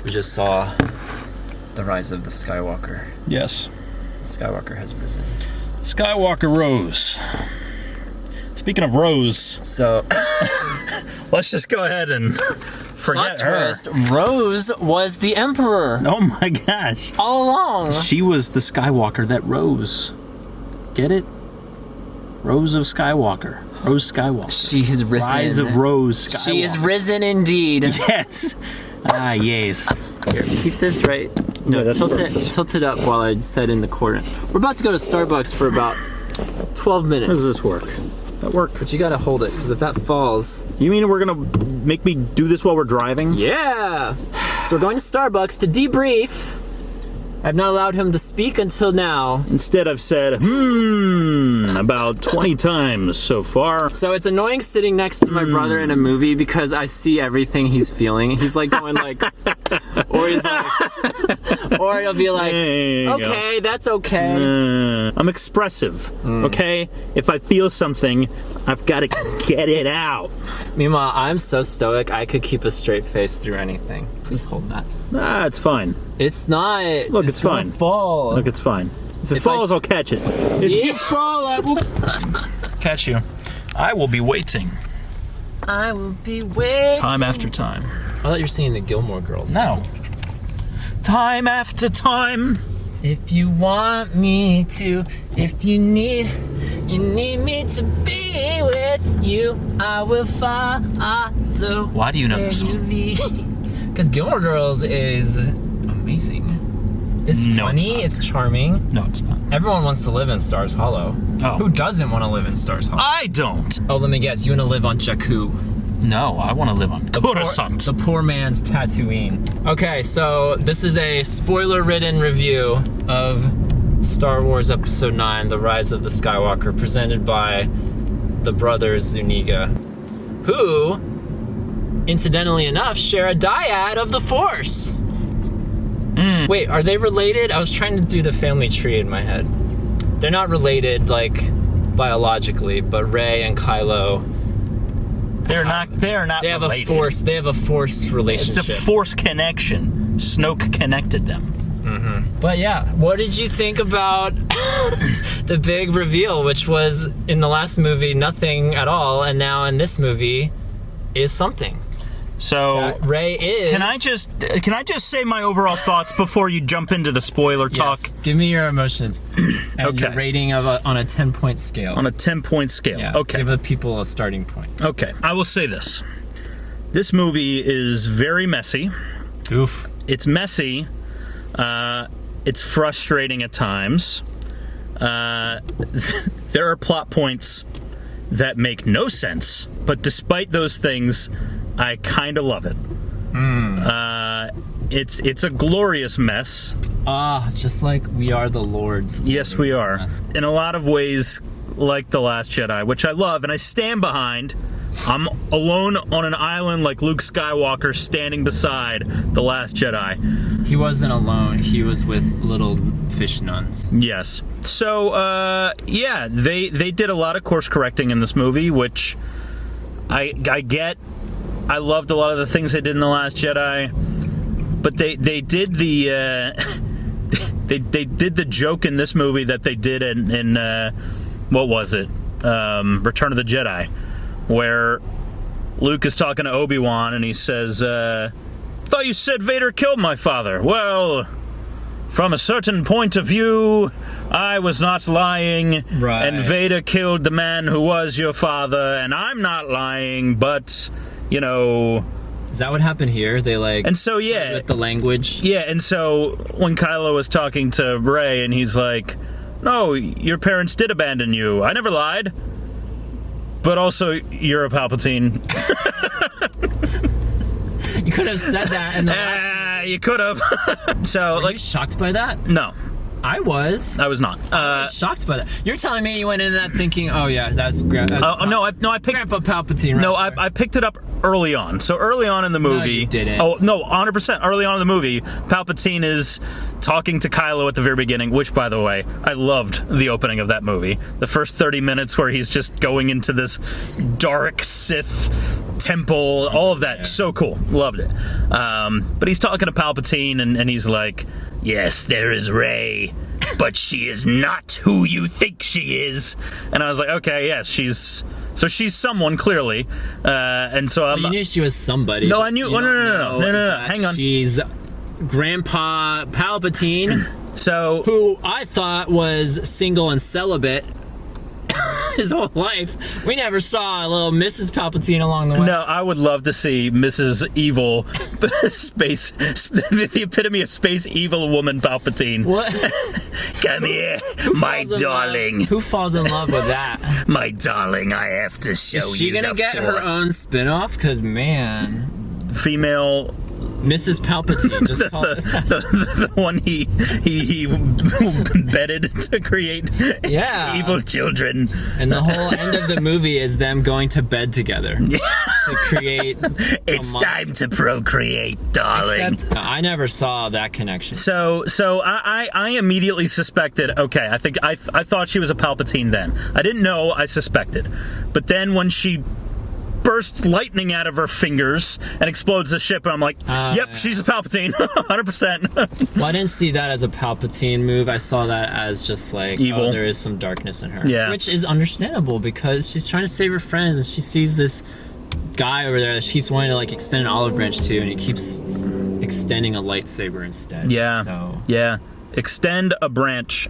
We just saw the rise of the Skywalker. Yes. Skywalker has risen. Skywalker rose. Speaking of Rose, So, let's just go ahead and forget plot her. twist, Rose was the Emperor Oh my gosh. all along. She was the Skywalker that rose. Get it? Rose of Skywalker. Rose Skywalker. She has risen. Rise of Rose Skywalker. She is risen indeed. Yes. Ah, yes. Here, keep this right. No, that's tilt it up while I set in the coordinates. We're about to go to Starbucks for about 12 minutes. How does this work? That work? But you gotta hold it, because if that falls... You mean we're gonna make me do this while we're driving? Yeah! So we're going to Starbucks to debrief. I've not allowed him to speak until now. Instead, I've said, about 20 times so far. So it's annoying sitting next to my brother in a movie because I see everything he's feeling. He's like going like... or he's like... or he'll be like, okay, that's okay. I'm expressive, okay? If I feel something, I've got to get it out. Meanwhile, I'm so stoic, I could keep a straight face through anything. Please hold that. Ah, it's fine. It's not. Look, it's fine. Fall. Look, it's fine. If it falls, I'll catch it. See? If you fall, I will catch you. I will be waiting. I will be waiting. Time after time. I thought you were singing the Gilmore Girls. No. Time after time. If you want me to, if you need me to be with you, I will follow. Why do you know this song? Because Gilmore Girls is amazing. It's funny, it's charming. No, it's not. Everyone wants to live in Stars Hollow. Oh. Who doesn't want to live in Stars Hollow? I don't. Oh, let me guess. You want to live on Jakku. No, I want to live on Coruscant. The poor man's Tatooine. Okay, so this is a spoiler-ridden review of Star Wars Episode 9, The Rise of the Skywalker, presented by the brothers Zuniga, who, incidentally enough, share a dyad of the Force. Wait, are they related? I was trying to do the family tree in my head. They're not related, like, biologically, but Rey and Kylo... They're not They have related. They have a force relationship. It's a force connection. Snoke connected them. But yeah, what did you think about the big reveal, which was in the last movie nothing at all, and now in this movie is something? So Rey is. Can I just say my overall thoughts before you jump into the spoiler talk? Yes, give me your emotions. And Okay. your rating of on a 10-point scale. On a 10-point scale. Yeah, Okay. give the people a starting point. Okay. I will say this. This movie is very messy. Oof. It's messy. It's frustrating at times. There are plot points that make no sense, but despite those things, I kind of love it. It's a glorious mess. Just like we are the Lords. Yes, we are. In a lot of ways, like The Last Jedi, which I love and I stand behind. I'm alone on an island like Luke Skywalker standing beside The Last Jedi. He wasn't alone. He was with little fish nuns. Yes. So, yeah, they did a lot of course correcting in this movie, which I get. I loved a lot of the things they did in The Last Jedi, but they did the they did the joke in this movie that they did in what was it? Return of the Jedi, where Luke is talking to Obi-Wan and he says, "Thought you said Vader killed my father." Well, from a certain point of view, I was not lying, Right. and Vader killed the man who was your father, and I'm not lying, but, you know... Is that what happened here? They like... And so, yeah. With the language? Yeah, and so when Kylo was talking to Rey, and he's like, "No, your parents did abandon you. I never lied. But also, you're a Palpatine." You could have said that in the You could have. So, Were you shocked by that? No. I was. I was not. Shocked by that. You're telling me you went into that thinking, oh yeah, that's no, I picked. Grandpa Palpatine. Right No, there. I picked it up early on. So early on in the movie. No, you didn't. Oh no, 100%. Early on in the movie, Palpatine is talking to Kylo at the very beginning. Which, by the way, I loved the opening of that movie. The first 30 minutes where he's just going into this dark Sith temple, all of that. Yeah. So cool. Loved it. But he's talking to Palpatine, and he's like, yes, there is Rey, but she is not who you think she is. And I was like, okay, yes, she's someone, clearly. And so you knew she was somebody. No, I knew. No. Hang on. She's Grandpa Palpatine. So, who I thought was single and celibate his whole life. We never saw a little Mrs. Palpatine along the way. No, I would love to see Mrs. Evil, the epitome of space evil woman Palpatine. What? Come here, my darling. Who falls in love with that? My darling, I have to show you. Is she gonna get her own spin-off? Because, man, female Mrs. Palpatine, just call it that. the one he bedded to create evil children. And the whole end of the movie is them going to bed together to create. It's time to procreate, darling. Except I never saw that connection. So I immediately suspected. Okay, I thought she was a Palpatine then. I didn't know. I suspected, but then when she bursts lightning out of her fingers and explodes the ship, and I'm like, yep, she's a Palpatine, 100%. Well, I didn't see that as a Palpatine move. I saw that as just like, evil. Oh, there is some darkness in her. Yeah. Which is understandable because she's trying to save her friends, and she sees this guy over there that she keeps wanting to like extend an olive branch to, and he keeps extending a lightsaber instead. Yeah. So. Yeah. Extend a branch,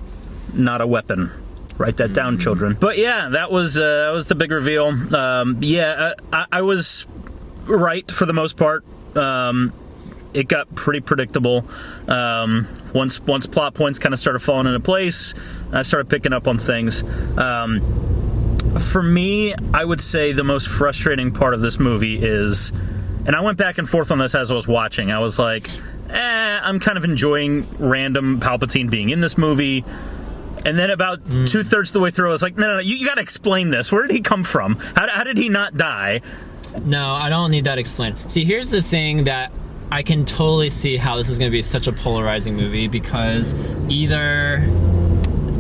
not a weapon. Write that down, children. But yeah, that was the big reveal. I was right for the most part. It got pretty predictable. Once plot points kind of started falling into place, I started picking up on things. For me, I would say the most frustrating part of this movie is, and I went back and forth on this as I was watching. I was like, I'm kind of enjoying random Palpatine being in this movie. And then about 2/3 of the way through, I was like, no, you got to explain this. Where did he come from? How did he not die? No, I don't need that explained. See, here's the thing that I can totally see how this is going to be such a polarizing movie, because either...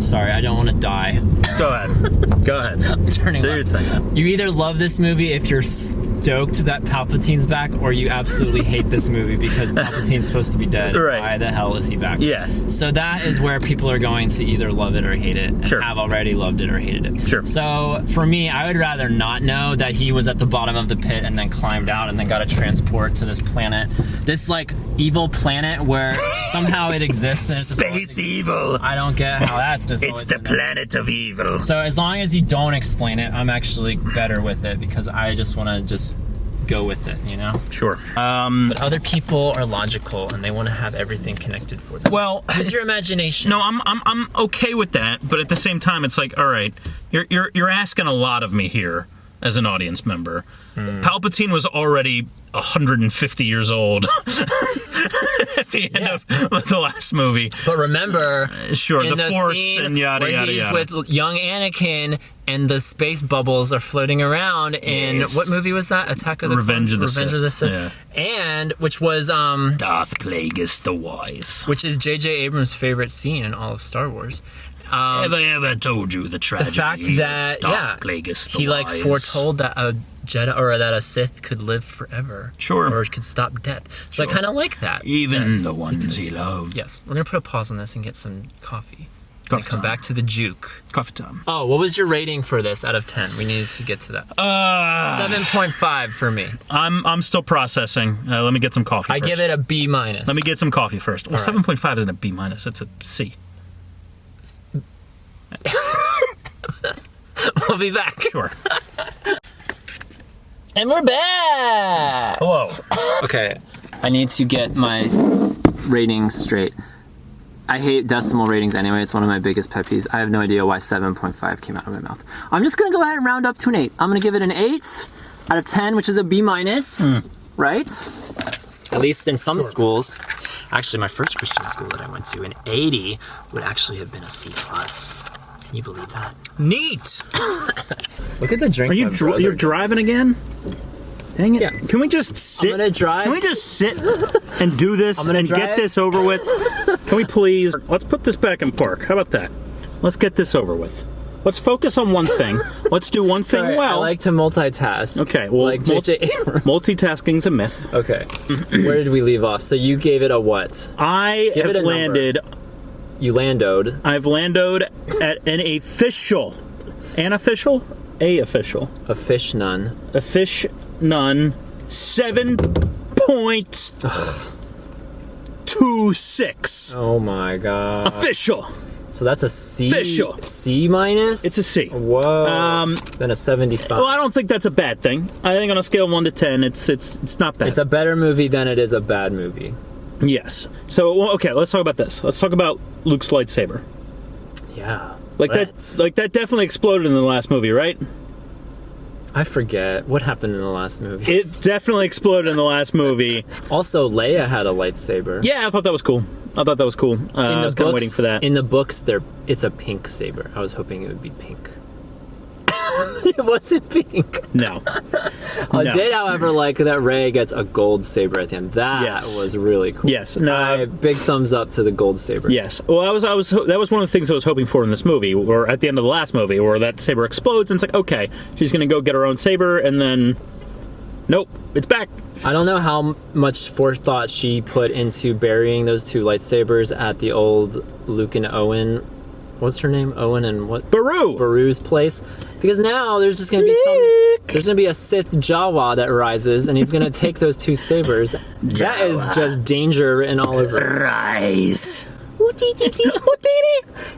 Sorry, I don't want to die. Go ahead. I'm turning Do your thing. You either love this movie if you're stoked that Palpatine's back, or you absolutely hate this movie because Palpatine's supposed to be dead. Right. Why the hell is he back? Yeah. So that is where people are going to either love it or hate it, and Sure. have already loved it or hated it. Sure. So for me, I would rather not know that he was at the bottom of the pit and then climbed out and then got a transport to this planet. This like evil planet where somehow it exists and it's just Space evil. I don't get how that's just It's the planet of evil. So as long as you don't explain it, I'm actually better with it, because I just want to just go with it, you know? Sure. But other people are logical and they want to have everything connected for them. Well, use your imagination. No, I'm okay with that, but at the same time, it's like, all right, you're asking a lot of me here as an audience member. Palpatine was already 150 years old at the end of the last movie. But remember, sure, in the Force scene and yada where yada he's yada. with young Anakin and the space bubbles are floating around in what movie was that? Attack of the Revenge Clones? of the Sith. Yeah. And which was Darth Plagueis the Wise, which is J.J. Abrams' favorite scene in all of Star Wars. Have I ever told you the tragedy? The fact that Darth Plagueis the he Wise. like foretold that a Jedi or that a Sith could live forever, Sure, or could stop death. So I kind of like that. Even the ones he loved. Yes, we're gonna put a pause on this and get some coffee. Coffee Come time. back to the juke. Coffee time. Oh, what was your rating for this out of 10? We needed to get to that. 7.5 for me. I'm still processing. Let me get some coffee. I first. give it a B minus. Let me get some coffee first. Well, All right. 7.5 isn't a B minus. It's a C. We'll be back. Sure. And we're back. Hello. Okay, I need to get my ratings straight. I hate decimal ratings anyway. It's one of my biggest pet peeves. I have no idea why 7.5 came out of my mouth. I'm just gonna go ahead and round up to an 8. I'm gonna give it an 8 out of 10, which is a B minus, right? At least in some schools. Actually, my first Christian school that I went to, an 80 would actually have been a C+. Can you believe that? Neat. Look at the drink. Are you you're driving again? Dang it. Yeah. Can we just sit? I'm gonna drive. Can we just sit and do this and get this over with? Can we please? Let's put this back in park. How about that? Let's get this over with. Let's focus on one thing. Let's do one thing Sorry, well. I like to multitask. Okay, well, like J.J. Abrams. multitasking's a myth. Okay. Where did we leave off? So you gave it a what? I Give have it a landed. You landoed. I've landed at an official. An official? A official. A fish nun. A fish nun. 7.26. Oh my god. Official. So that's a C. Official. C minus? It's a C. Whoa. Then a 75. Well, I don't think that's a bad thing. I think on a scale of 1 to 10, it's not bad. It's a better movie than it is a bad movie. Yes. So, well, okay, let's talk about this. Let's talk about Luke's lightsaber. Yeah. That definitely exploded in the last movie, right? I forget what happened in the last movie. It definitely exploded in the last movie. Also, Leia had a lightsaber. Yeah, I thought that was cool. I was kind of waiting for that. In the books, it's a pink saber. I was hoping it would be pink. It wasn't pink. No. I did, however, like that Rey gets a gold saber at the end. That was really cool. Yes. No. Big thumbs up to the gold saber. Yes. Well, that was one of the things I was hoping for in this movie, or at the end of the last movie, where that saber explodes, and it's like, okay, she's gonna go get her own saber, and then, nope, it's back. I don't know how much forethought she put into burying those two lightsabers at the old Luke and Owen. What's her name? Owen and what? Baru's place. Because now there's just going to be there's going to be a Sith Jawa that rises, and he's going to take those two sabers. That is just danger written all over it. Rise.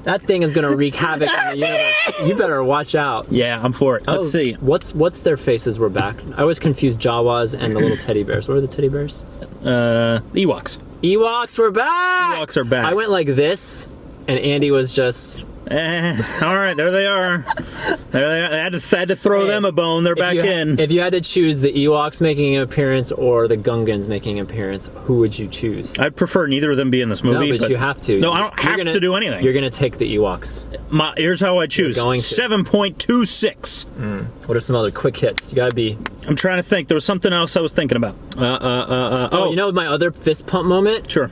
That thing is going to wreak havoc in the universe. You better watch out. Yeah, I'm for it. Let's see. What's their faces were back? I always confuse Jawas and the little teddy bears. What are the teddy bears? Ewoks. Ewoks were back! Ewoks are back. I went like this, and Andy was just... All right, there they are. There they are. I had to throw them a bone. They're back in. If you had to choose the Ewoks making an appearance or the Gungans making an appearance, who would you choose? I'd prefer neither of them be in this movie. No, but you have to. No, I don't have to do anything. You're going to take the Ewoks. Here's how I choose. 7.26. What are some other quick hits? You got to be... I'm trying to think. There was something else I was thinking about. You know my other fist pump moment? Sure.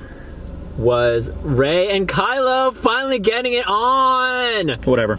Was Rey and Kylo finally getting it on. Whatever.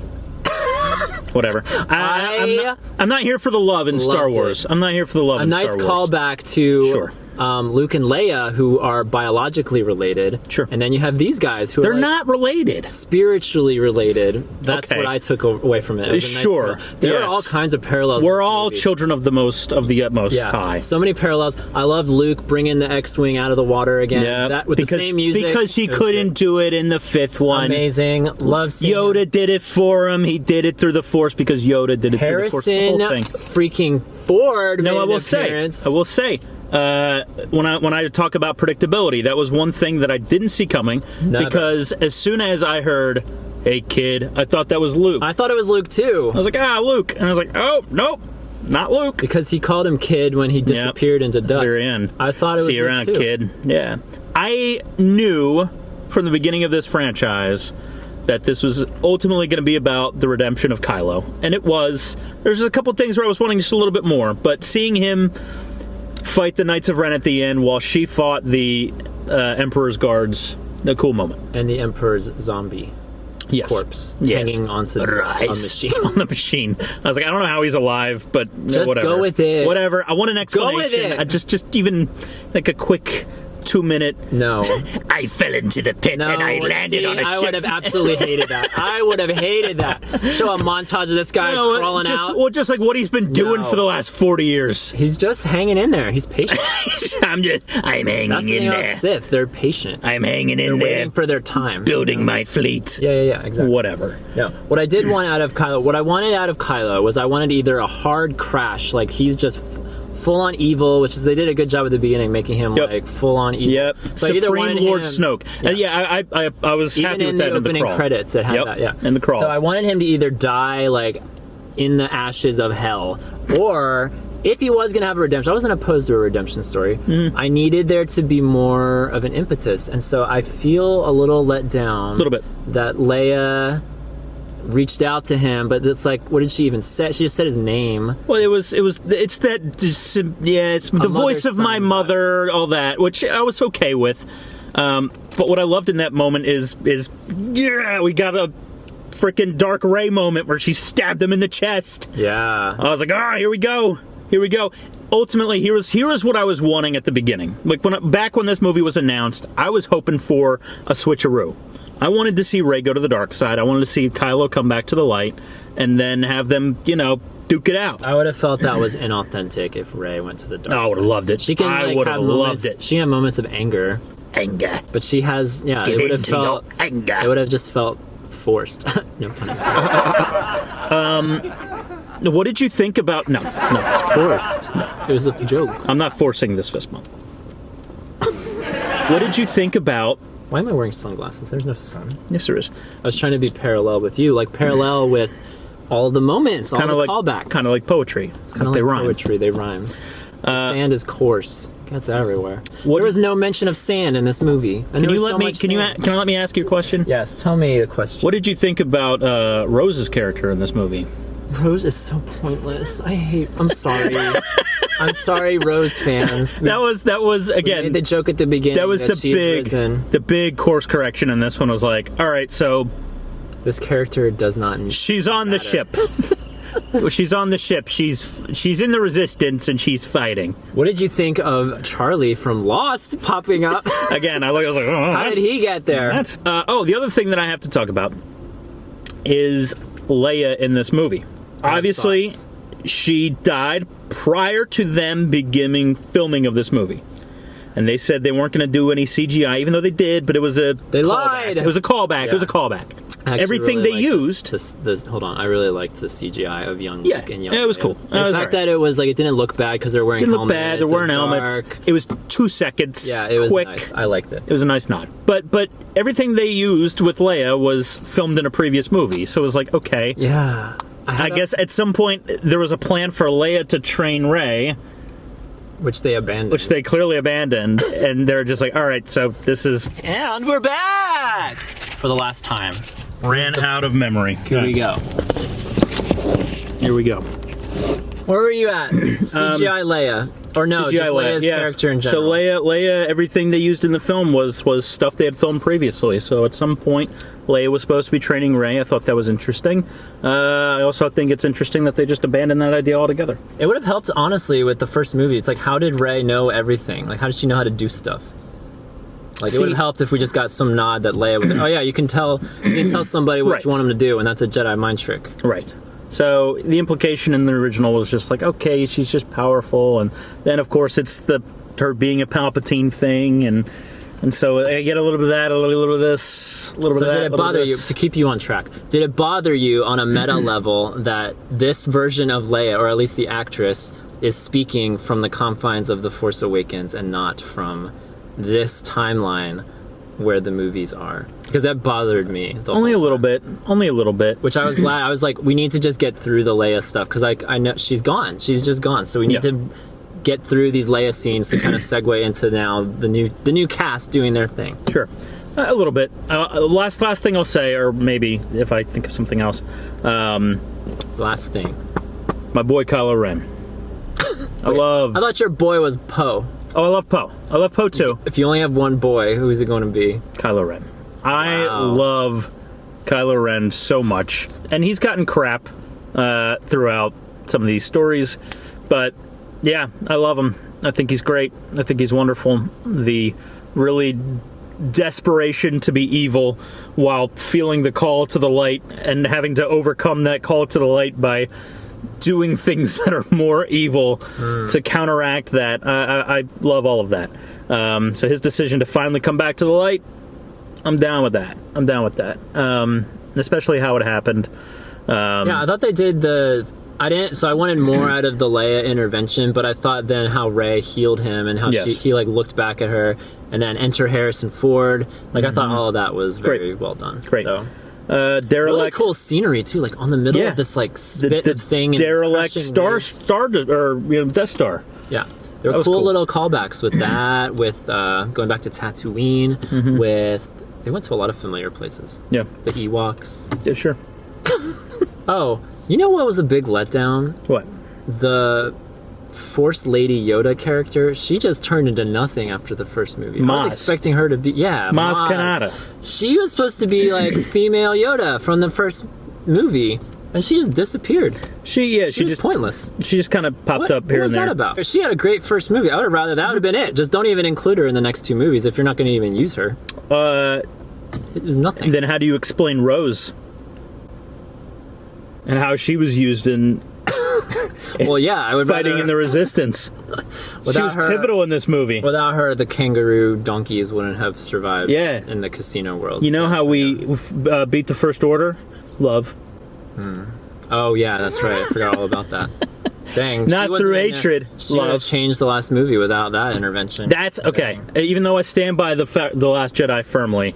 I'm not here for the love in Star Wars. I'm not here for the love in Star Wars. A nice callback to Luke and Leia, who are biologically related. Sure. And then you have these guys who are not related. Spiritually related. That's what I took away from it. It was a nice there are all kinds of parallels. We're all children of the utmost high. So many parallels. I love Luke bringing the X-Wing out of the water again. Yeah. With the same music. Because he couldn't do it in the fifth one. Amazing. Love seeing Yoda did it for him. He did it through the Force because Yoda did it through the Force. The whole thing. Freaking Ford made an appearance. I will say. When I talk about predictability, that was one thing that I didn't see coming. Because as soon as I heard, "Hey kid," I thought that was Luke. I thought it was Luke too. I was like, Luke. And I was like, oh, nope, not Luke. Because he called him kid when he disappeared into dust. Very end. I thought it was See you Luke around, too. kid. Yeah. I knew from the beginning of this franchise that this was ultimately going to be about the redemption of Kylo. And it was. There's a couple things where I was wanting just a little bit more. But seeing him fight the Knights of Ren at the end while she fought the Emperor's guards, a cool moment. And the Emperor's zombie corpse hanging onto a machine. On the machine. I was like, I don't know how he's alive, but just whatever. Go with it. Whatever. I want an explanation. Go with it. Just even like a quick 2-minute. No. I fell into the pit and I landed on a ship. I would have absolutely hated that. I would have hated that. Show a montage of this guy crawling out. Well, just like what he's been doing for the last 40 years. He's just hanging in there. He's patient. I'm hanging That's the in thing there. about Sith. They're patient. I'm hanging in there. They're waiting for their time. Building my fleet. Yeah, exactly. Whatever. No. What I did want out of Kylo, was I wanted either a hard crash, like he's just full on evil, which is they did a good job at the beginning, making him like full on evil. Yep. So Supreme Lord Snoke. I was happy with that in the opening crawl. credits. It had that. Yeah. In the crawl. So I wanted him to either die like in the ashes of hell, or if he was going to have a redemption, I wasn't opposed to a redemption story. I needed there to be more of an impetus, and so I feel a little let down. A little bit. That Leia reached out to him, but it's like, what did she even say? She just said his name. Well, it's the voice of my mother, all that, which I was okay with. But what I loved in that moment is we got a freaking Dark Ray moment where she stabbed him in the chest. Yeah. I was like, here we go. Ultimately, here's what I was wanting at the beginning. Like back when this movie was announced, I was hoping for a switcheroo. I wanted to see Rey go to the dark side. I wanted to see Kylo come back to the light, and then have them, duke it out. I would have felt that was inauthentic if Rey went to the dark side. I would have loved it. She can I would have loved it. She had moments of anger. But she has, it would have felt anger. It would have just felt forced. No pun intended. What did you think about? No, It's forced. No. It was a joke. I'm not forcing this fist bump. What did you think about? Why am I wearing sunglasses? There's no sun. Yes, there is. I was trying to be parallel with you, like parallel with all the moments, all the callbacks. Kind of like poetry. It's kind of like poetry. They rhyme. Sand is coarse. It's everywhere. There was no mention of sand in this movie. Can you let me ask you a question? Yes, tell me a question. What did you think about Rose's character in this movie? Rose is so pointless. I'm sorry. I'm sorry, Rose fans. That was again, we made the joke at the beginning. That was the big course correction in this one was like, all right, so this character does not. She's on the ship. She's on the ship. She's in the Resistance and she's fighting. What did you think of Charlie from Lost popping up? Again, I was like, how did he get there? The other thing that I have to talk about is Leia in this movie. Obviously, she died prior to them beginning filming of this movie. And they said they weren't going to do any CGI, even though they did, but it was a They callback. lied! It was a callback. Yeah. It was a callback. Everything they used... hold on, I really liked the CGI of young Luke and young Leia. It was cool. The fact that it was like, it didn't look bad because they're wearing helmets. It didn't look bad, they're wearing helmets. Dark. It was 2 seconds. Yeah, it was quick. Nice. I liked it. It was a nice nod. But everything they used with Leia was filmed in a previous movie, so it was like, okay. Yeah. I guess at some point there was a plan for Leia to train Rey, which they abandoned. Which they clearly abandoned, and they're just like, all right, so this is... And we're back! For the last time. Ran out of memory. Here we go. Here we go. Where were you at? CGI Leia. Or no, CGI just Leia. Leia's character in general. So Leia, everything they used in the film was stuff they had filmed previously. So at some point, Leia was supposed to be training Rey. I thought that was interesting. I also think it's interesting that they just abandoned that idea altogether. It would have helped, honestly, with the first movie. It's like, how did Rey know everything? Like, how did she know how to do stuff? Like, it would have helped if we just got some nod that Leia was like, oh yeah, you can tell somebody what you want them to do, and that's a Jedi mind trick. Right. So the implication in the original was just like, okay, she's just powerful, and then of course it's her being a Palpatine thing, and so I get a little bit of that, a little bit of this, a little bit of that. So did it bother you, to keep you on track, did it bother you on a meta level that this version of Leia, or at least the actress, is speaking from the confines of The Force Awakens and not from this timeline where the movies are? Because that bothered me. Only a little bit. Which I was glad. I was like, we need to just get through the Leia stuff, because I know she's gone. She's just gone. So we need to get through these Leia scenes to kind of segue into now the new cast doing their thing. Sure. A little bit. Last thing I'll say, or maybe if I think of something else. Last thing. My boy Kylo Ren. I thought your boy was Poe. Oh, I love Poe. I love Poe too. If you only have one boy, who is it going to be? Kylo Ren. I love Kylo Ren so much. And he's gotten crap throughout some of these stories. But yeah, I love him. I think he's great. I think he's wonderful. The really desperation to be evil while feeling the call to the light and having to overcome that call to the light by doing things that are more evil to counteract that. I love all of that. So his decision to finally come back to the light, I'm down with that. Especially how it happened. I thought they did I wanted more out of the Leia intervention, but I thought then how Rey healed him and how he like looked back at her, and then enter Harrison Ford. Like I thought all of that was very well done. Great. So. Derelict. Really cool scenery too, like on the middle of this like spit of thing. Derelict Death Star. Yeah, there were cool little callbacks with that. With going back to Tatooine. They went to a lot of familiar places. Yeah, the Ewoks. Yeah, sure. Oh, you know what was a big letdown? What? The Force Lady Yoda character, she just turned into nothing after the first movie. I Maz. was expecting her to be, Maz Kanata. She was supposed to be like female Yoda from the first movie, and she just disappeared. She was just pointless. She just kind of popped up here and there. What was that about? She had a great first movie. I would have rather that would have been it. Just don't even include her in the next two movies if you're not going to even use her. It was nothing. Then how do you explain Rose? And how she was used in well, yeah, I would fighting in the Resistance. She was pivotal in this movie. Without her, the kangaroo donkeys wouldn't have survived in the casino world. You know how we beat the First Order? Love. Oh, yeah, that's right. I forgot all about that. Dang. Not through hatred. She would have changed the last movie without that intervention. That's okay. Dang. Even though I stand by the Last Jedi firmly,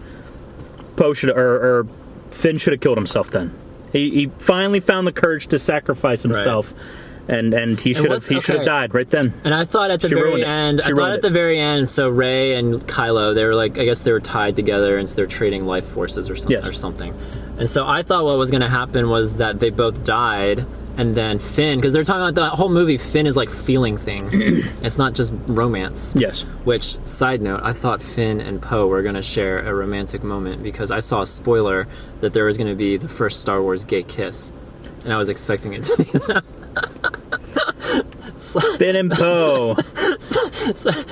Poe should or Finn should have killed himself then. He finally found the courage to sacrifice himself, and he should have died right then. And I thought at the very end, so Rey and Kylo, they were like, I guess they were tied together, and so they're trading life forces or something. And so I thought what was going to happen was that they both died, and then Finn, because they're talking about the whole movie, Finn is like feeling things. It's not just romance. Yes. Which, side note, I thought Finn and Poe were going to share a romantic moment because I saw a spoiler that there was going to be the first Star Wars gay kiss. And I was expecting it to be that. Finn and Poe.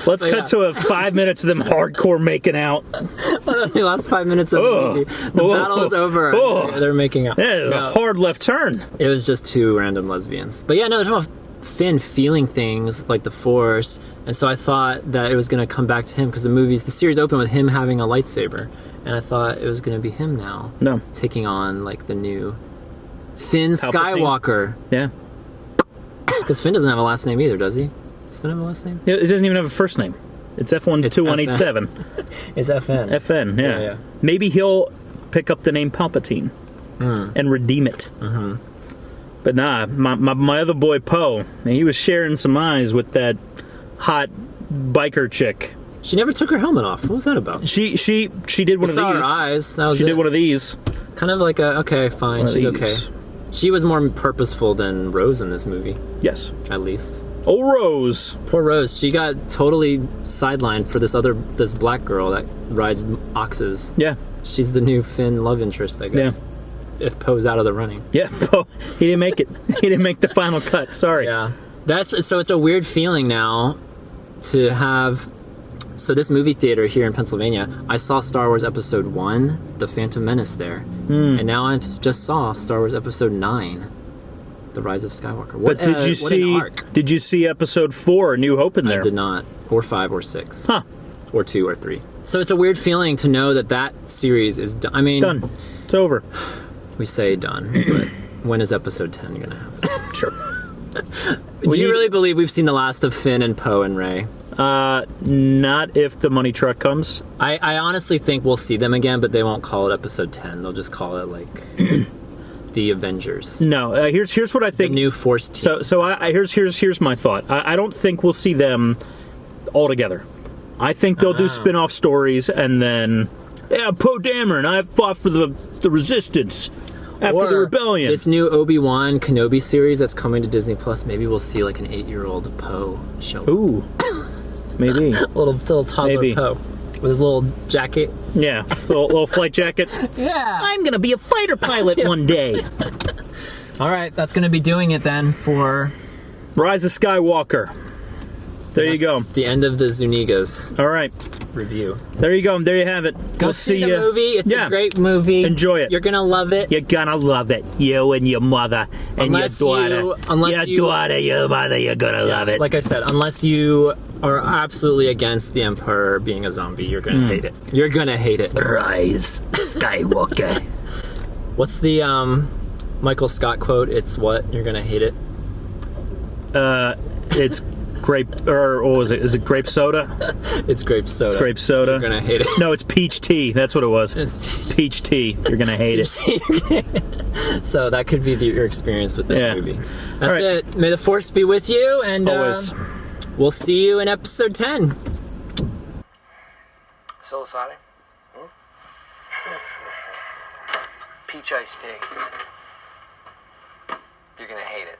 Let's cut to 5 minutes of them hardcore making out. The last 5 minutes of the movie. The battle is over. They're making out. Yeah, it was a hard left turn. It was just two random lesbians. But yeah, no, there's no Finn feeling things like the Force. And so I thought that it was going to come back to him because the series opened with him having a lightsaber. And I thought it was going to be him now. No. Taking on like the new Finn Skywalker. Yeah. Because Finn doesn't have a last name either, does he? Does Finn have a last name? Yeah, it doesn't even have a first name. It's F12187. It's FN. FN, yeah. Maybe he'll pick up the name Palpatine and redeem it. Mm-hmm. But nah, my other boy Poe, he was sharing some eyes with that hot biker chick. She never took her helmet off. What was that about? She did one of these. Saw her eyes. That was She did one of these. Kind of like okay, fine. She's okay. She was more purposeful than Rose in this movie. Yes. At least. Oh, Rose. Poor Rose. She got totally sidelined for this black girl that rides oxes. Yeah. She's the new Finn love interest, I guess. Yeah. If Poe's out of the running. Yeah, Poe. He didn't make it. He didn't make the final cut. Sorry. Yeah. So it's a weird feeling now to have... So this movie theater here in Pennsylvania, I saw Star Wars Episode 1, The Phantom Menace there. And now I just saw Star Wars Episode 9, The Rise of Skywalker. But did you see Episode 4, New Hope in there? I did not. Or 5 or 6. Huh. Or 2 or 3. So it's a weird feeling to know that series is done. I mean... It's done. It's over. We say done, but when is Episode 10 going to happen? Sure. Do you really believe we've seen the last of Finn and Poe and Rey? Not if the money truck comes. I honestly think we'll see them again, but they won't call it Episode 10. They'll just call it like the Avengers. No, here's what I think. The new Force team. So here's my thought. I don't think we'll see them all together. I think they'll do spin-off stories and then Poe Dameron, I fought for the Resistance. After the rebellion. This new Obi-Wan Kenobi series that's coming to Disney Plus, maybe we'll see like an 8-year-old Poe show up. Ooh. Maybe. little toddler Poe with his little jacket. Yeah, little flight jacket. Yeah. I'm going to be a fighter pilot one day. All right, that's going to be doing it then for Rise of Skywalker. There you go. The end of the Zuniga's. All right. Review. There you go. There you have it. Go see the movie. It's a great movie. Enjoy it. You're gonna love it. You're gonna love it. You and your mother and your daughter. Your mother. You're gonna love it. Like I said, unless you are absolutely against the Emperor being a zombie, you're gonna hate it. You're gonna hate it. Rise Skywalker. What's the Michael Scott quote? It's what? You're gonna hate it. It's grape, or what was it? Is it grape soda? It's grape soda. It's grape soda. You're gonna hate it. No, it's peach tea. That's what it was. It's peach tea. You're gonna hate it. So that could be your experience with this movie. That's it. May the Force be with you, and always. We'll see you in episode 10. Psilocybin? Peach iced tea. You're gonna hate it.